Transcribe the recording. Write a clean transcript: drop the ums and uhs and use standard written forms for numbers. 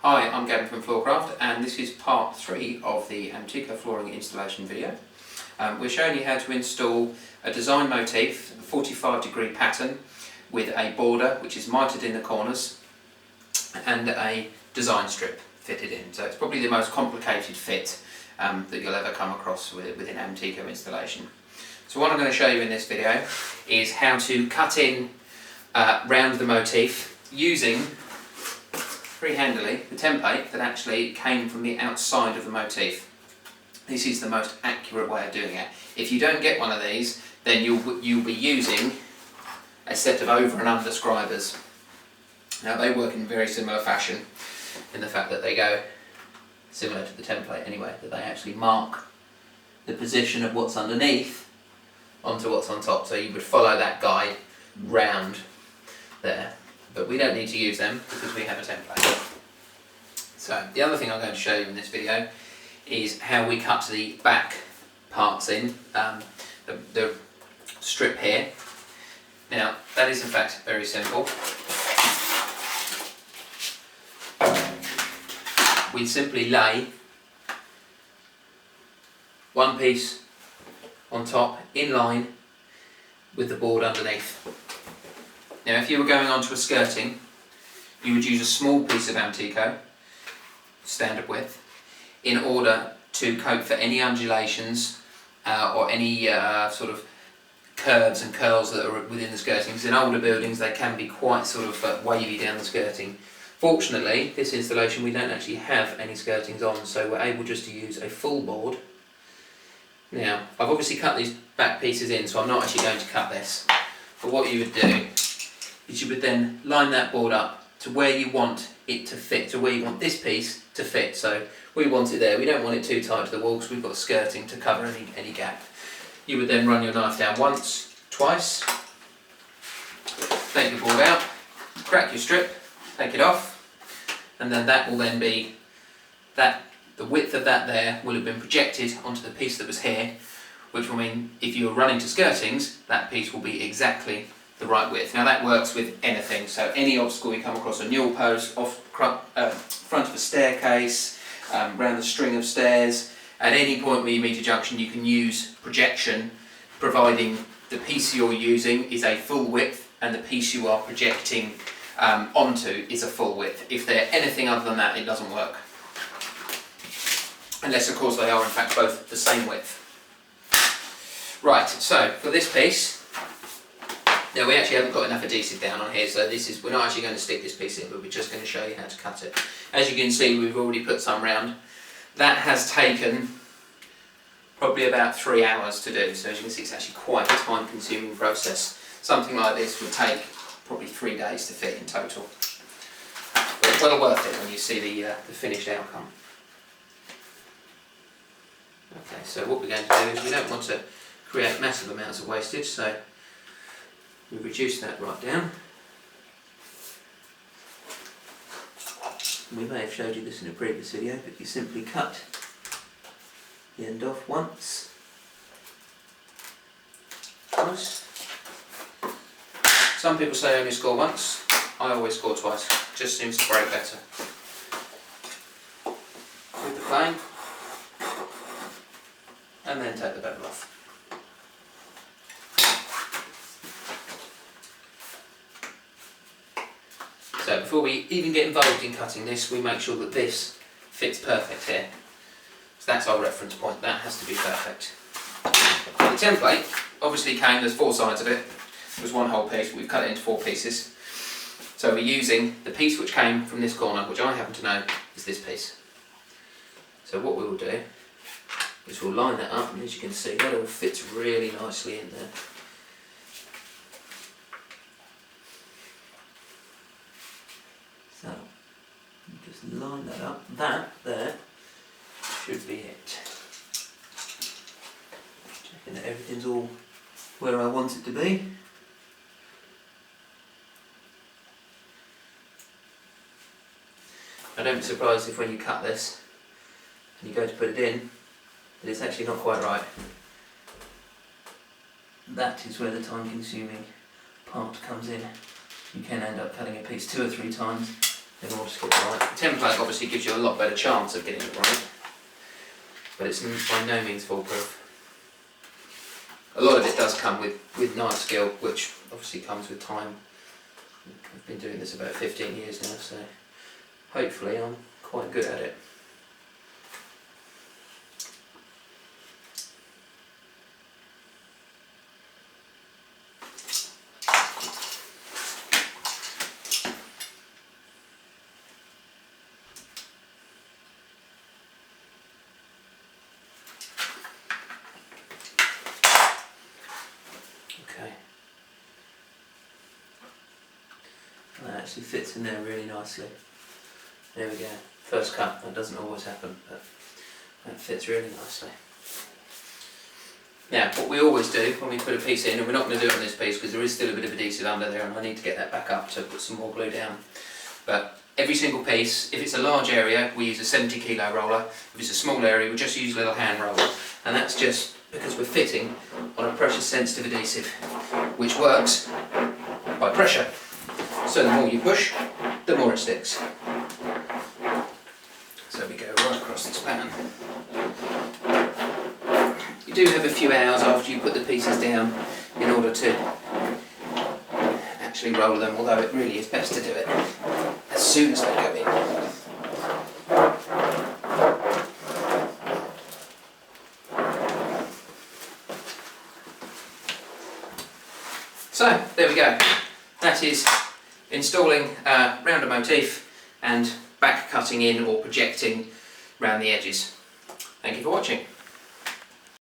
Hi, I'm Gavin from Floorcraft, and this is part 3 of the Amtico flooring installation video. We're showing you how to install a design motif, a 45-degree pattern with a border which is mitered in the corners and a design strip fitted in. So it's probably the most complicated fit that you'll ever come across within Amtico installation. So what I'm going to show you in this video is how to cut in round the motif using very handily the template that actually came from the outside of the motif. This is the most accurate way of doing it. If you don't get one of these, then you'll be using a set of over and under scribers. Now they work in very similar fashion in the fact that they go similar to the template anyway, that they actually mark the position of what's underneath onto what's on top. So you would follow that guide round there. But we don't need to use them because we have a template. So the other thing I'm going to show you in this video is how we cut the back parts in, the strip here. Now that is in fact very simple. We simply lay one piece on top in line with the board underneath. Now if you were going onto a skirting, you would use a small piece of Amtico, standard width, in order to cope for any undulations or any sort of curves and curls that are within the skirtings. In older buildings they can be quite sort of wavy down the skirting. Fortunately, this installation we don't actually have any skirtings on, so we're able just to use a full board. Now, I've obviously cut these back pieces in, so I'm not actually going to cut this. But what you would do is you would then line that board up to where you want it to fit, to where you want this piece to fit. So we want it there, we don't want it too tight to the wall because we've got skirting to cover any gap. You would then run your knife down once, twice, take your board out, crack your strip, take it off, and then that will then be, the width of that there will have been projected onto the piece that was here, which will mean if you are running to skirtings, that piece will be exactly the right width. Now that works with anything, so any obstacle you come across, a newel post, off front of a staircase, round the string of stairs, at any point where you meet a junction you can use projection, providing the piece you're using is a full width and the piece you are projecting onto is a full width. If they're anything other than that, it doesn't work. Unless of course they are in fact both the same width. Right, so for this piece, now we actually haven't got enough adhesive down on here, so we're not actually going to stick this piece in, but we're just going to show you how to cut it. As you can see, we've already put some round. That has taken probably about 3 hours to do, so as you can see it's actually quite a time consuming process. Something like this would take probably 3 days to fit in total. But well worth it when you see the finished outcome. Okay, so what we're going to do is we don't want to create massive amounts of wastage, so we reduce that right down. We may have showed you this in a previous video, but you simply cut the end off once, twice. Some people say only score once, I always score twice, just seems to break better. With the plane, and then take the bevel off. So before we even get involved in cutting this, we make sure that this fits perfect here. So that's our reference point, that has to be perfect. The template obviously came, there's 4 sides of it. It was one whole piece, but we've cut it into 4 pieces. So we're using the piece which came from this corner, which I happen to know is this piece. So what we will do is we'll line that up, and as you can see that all fits really nicely in there. So, just line that up. That there should be it. Checking that everything's all where I want it to be. I don't be surprised if when you cut this and you go to put it in, that it's actually not quite right. That is where the time consuming part comes in. You can end up cutting a piece 2 or 3 times in order to get it right. The template obviously gives you a lot better chance of getting it right, but it's by no means foolproof. A lot of it does come with knife skill, which obviously comes with time. I've been doing this about 15 years now, so hopefully I'm quite good at it. Okay. That actually fits in there really nicely. There we go. First cut. That doesn't always happen, but that fits really nicely. Now, what we always do when we put a piece in, and we're not going to do it on this piece because there is still a bit of adhesive under there and I need to get that back up to put some more glue down. But every single piece, if it's a large area, we use a 70 kilo roller. If it's a small area, we just use a little hand roller. And that's just because we're fitting on a pressure sensitive adhesive, which works by pressure. So the more you push, the more it sticks. So we go right across this pan. You do have a few hours after you put the pieces down in order to actually roll them, although it really is best to do it as soon as they go in. So, there we go. That is installing a rounder motif and back cutting in or projecting around the edges. Thank you for watching.